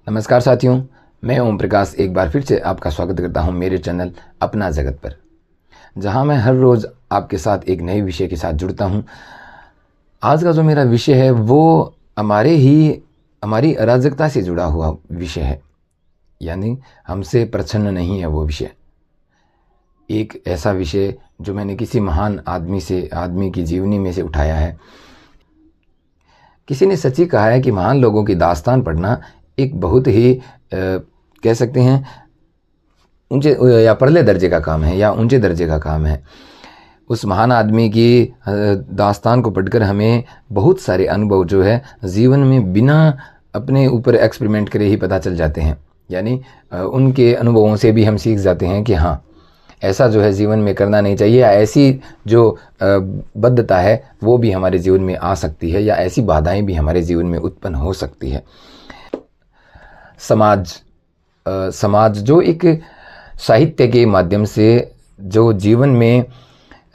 नमस्कार साथियों, मैं ओम प्रकाश एक बार फिर से आपका स्वागत करता हूं मेरे चैनल अपना जगत पर, जहां मैं हर रोज़ आपके साथ एक नए विषय के साथ जुड़ता हूं। आज का जो मेरा विषय है वो हमारी अराजकता से जुड़ा हुआ विषय है, यानी हमसे प्रसन्न नहीं है वो विषय। एक ऐसा विषय जो मैंने किसी महान आदमी की जीवनी में से उठाया है। किसी ने सच ही कहा है कि महान लोगों की दास्तान पढ़ना एक बहुत ही कह सकते हैं ऊंचे या परले दर्जे का काम है या ऊंचे दर्जे का काम है। उस महान आदमी की दास्तान को पढ़कर हमें बहुत सारे अनुभव जो है जीवन में बिना अपने ऊपर एक्सपेरिमेंट करे ही पता चल जाते हैं। यानी उनके अनुभवों से भी हम सीख जाते हैं कि हाँ, ऐसा जो है जीवन में करना नहीं चाहिए, या ऐसी जो बद्धता है वो भी हमारे जीवन में आ सकती है, या ऐसी बाधाएं भी हमारे जीवन में उत्पन्न हो सकती है। समाज जो एक साहित्य के माध्यम से जो जीवन में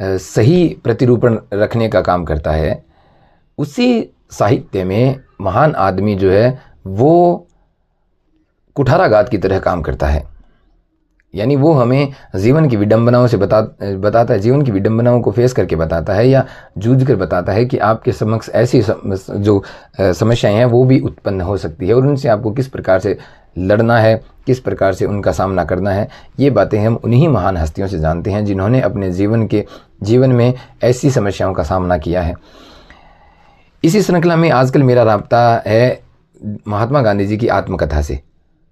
सही प्रतिरूपण रखने का काम करता है, उसी साहित्य में महान आदमी जो है वो कुठाराघात की तरह काम करता है। यानी वो हमें जीवन की विडंबनाओं से बताता है, जीवन की विडंबनाओं को फेस करके बताता है या जूझ कर बताता है कि आपके समक्ष ऐसी जो समस्याएं हैं वो भी उत्पन्न हो सकती है, और उनसे आपको किस प्रकार से लड़ना है, किस प्रकार से उनका सामना करना है। ये बातें हम उन्हीं महान हस्तियों से जानते हैं जिन्होंने अपने जीवन में ऐसी समस्याओं का सामना किया है। इसी श्रृंखला में आजकल मेरा राब्ता है महात्मा गांधी जी की आत्मकथा से।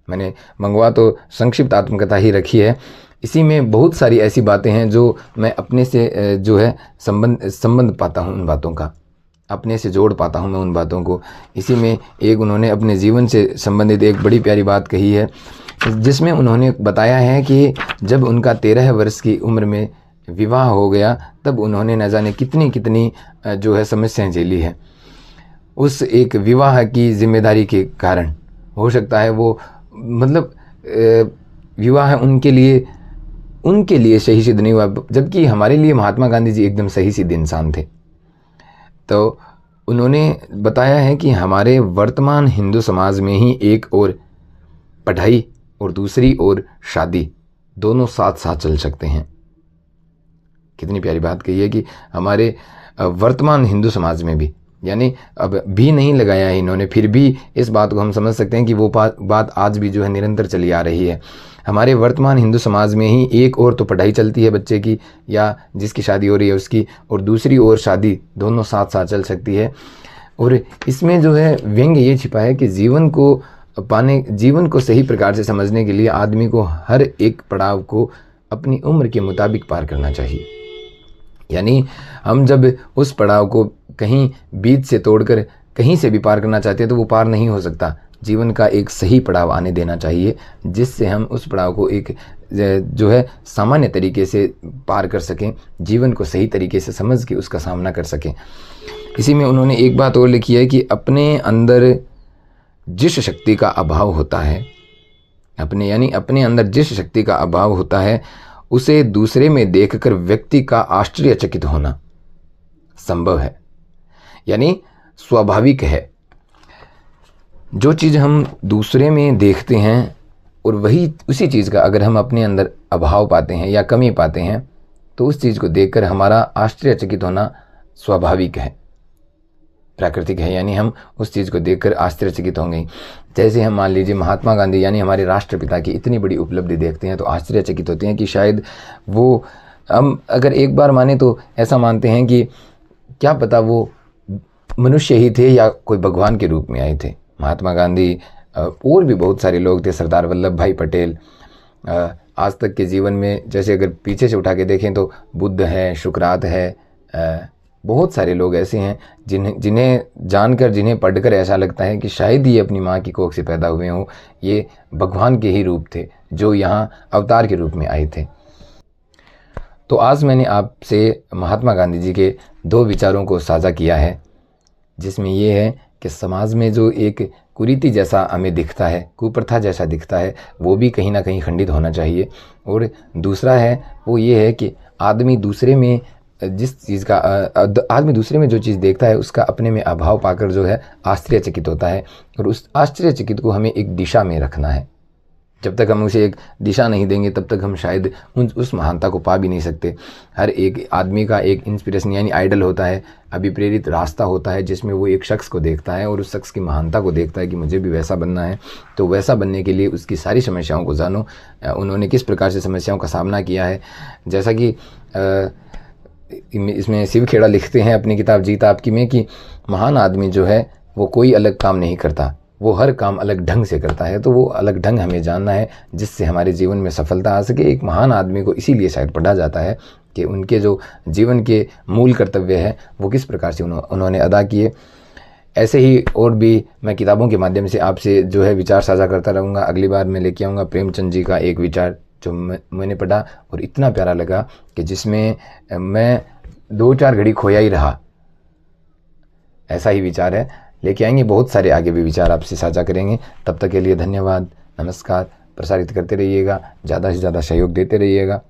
मैंने मंगवा तो संक्षिप्त आत्मकथा ही रखी है। इसी में बहुत सारी ऐसी बातें हैं जो मैं अपने से जो है संबंध पाता हूँ, उन बातों का अपने से जोड़ पाता हूँ मैं उन बातों को। इसी में एक उन्होंने अपने जीवन से संबंधित एक बड़ी प्यारी बात कही है, जिसमें उन्होंने बताया है कि जब उनका 13 वर्ष की उम्र में विवाह हो गया तब उन्होंने न जाने कितनी जो है समस्याएं झेली है। उस एक विवाह की जिम्मेदारी के कारण हो सकता है वो विवाह उनके लिए सही सिद्ध नहीं हुआ, जबकि हमारे लिए महात्मा गांधी जी एकदम सही सिद्ध इंसान थे। तो उन्होंने बताया है कि हमारे वर्तमान हिंदू समाज में ही एक और पढ़ाई और दूसरी ओर शादी दोनों साथ साथ चल सकते हैं। कितनी प्यारी बात कही है कि हमारे वर्तमान हिंदू समाज में भी, यानी अब भी नहीं लगाया है इन्होंने, फिर भी इस बात को हम समझ सकते हैं कि वो बात आज भी जो है निरंतर चली आ रही है। हमारे वर्तमान हिंदू समाज में ही एक और तो पढ़ाई चलती है बच्चे की या जिसकी शादी हो रही है उसकी, और दूसरी ओर शादी दोनों साथ साथ चल सकती है। और इसमें जो है व्यंग्य ये छिपा है कि जीवन को सही प्रकार से समझने के लिए आदमी को हर एक पड़ाव को अपनी उम्र के मुताबिक पार करना चाहिए। यानी हम जब उस पड़ाव को कहीं बीच से तोड़कर कहीं से भी पार करना चाहते हैं तो वो पार नहीं हो सकता। जीवन का एक सही पड़ाव आने देना चाहिए जिससे हम उस पड़ाव को एक जो है सामान्य तरीके से पार कर सकें, जीवन को सही तरीके से समझ के उसका सामना कर सकें। इसी में उन्होंने एक बात और लिखी है कि अपने अंदर जिस शक्ति का अभाव होता है, अपने अंदर जिस शक्ति का अभाव होता है उसे दूसरे में देखकर व्यक्ति का आश्चर्यचकित होना संभव है, यानी स्वाभाविक है। जो चीज़ हम दूसरे में देखते हैं और उसी चीज़ का अगर हम अपने अंदर अभाव पाते हैं या कमी पाते हैं तो उस चीज़ को देखकर हमारा आश्चर्यचकित होना स्वाभाविक है, प्राकृतिक है। यानी हम उस चीज़ को देखकर आश्चर्यचकित होंगे। जैसे हम मान लीजिए महात्मा गांधी यानी हमारे राष्ट्रपिता की इतनी बड़ी उपलब्धि देखते हैं तो आश्चर्यचकित होते हैं कि शायद वो, हम अगर एक बार माने तो ऐसा मानते हैं कि क्या पता वो मनुष्य ही थे या कोई भगवान के रूप में आए थे। महात्मा गांधी और भी बहुत सारे लोग थे, सरदार वल्लभ भाई पटेल। आज तक के जीवन में जैसे अगर पीछे से उठा के देखें तो बुद्ध है, शुक्रात है, बहुत सारे लोग ऐसे हैं जिन्हें जानकर, जिन्हें पढ़कर ऐसा लगता है कि शायद ये अपनी माँ की कोख से पैदा हुए हों, ये भगवान के ही रूप थे जो यहाँ अवतार के रूप में आए थे। तो आज मैंने आपसे महात्मा गांधी जी के 2 विचारों को साझा किया है, जिसमें ये है कि समाज में जो एक कुरीति जैसा हमें दिखता है, कुप्रथा जैसा दिखता है, वो भी कहीं ना कहीं खंडित होना चाहिए। और दूसरा है वो ये है कि आदमी दूसरे में जिस चीज़ का आदमी दूसरे में जो चीज़ देखता है उसका अपने में अभाव पाकर जो है आश्चर्यचकित होता है, और उस आश्चर्यचकित को हमें एक दिशा में रखना है। जब तक हम उसे एक दिशा नहीं देंगे तब तक हम शायद उस महानता को पा भी नहीं सकते। हर एक आदमी का एक इंस्पिरेशन यानी आइडल होता है, अभिप्रेरित रास्ता होता है, जिसमें वो एक शख्स को देखता है और उस शख्स की महानता को देखता है कि मुझे भी वैसा बनना है। तो वैसा बनने के लिए उसकी सारी समस्याओं को जानो, उन्होंने किस प्रकार से समस्याओं का सामना किया है। जैसा कि इसमें शिव खेड़ा लिखते हैं अपनी किताब जीत आपकी में कि महान आदमी जो है वो कोई अलग काम नहीं करता, वो हर काम अलग ढंग से करता है। तो वो अलग ढंग हमें जानना है जिससे हमारे जीवन में सफलता आ सके। एक महान आदमी को इसीलिए शायद पढ़ा जाता है कि उनके जो जीवन के मूल कर्तव्य है वो किस प्रकार से उन्होंने अदा किए। ऐसे ही और भी मैं किताबों के माध्यम से आपसे जो है विचार साझा करता रहूँगा। अगली बार मैं लेके आऊँगा प्रेमचंद जी का एक विचार जो मैंने पढ़ा और इतना प्यारा लगा कि जिसमें मैं 2-4 घड़ी खोया ही रहा। ऐसा ही विचार है, लेके आएंगे बहुत सारे आगे भी विचार आपसे साझा करेंगे। तब तक के लिए धन्यवाद, नमस्कार। प्रसारित करते रहिएगा, ज़्यादा से ज़्यादा सहयोग देते रहिएगा।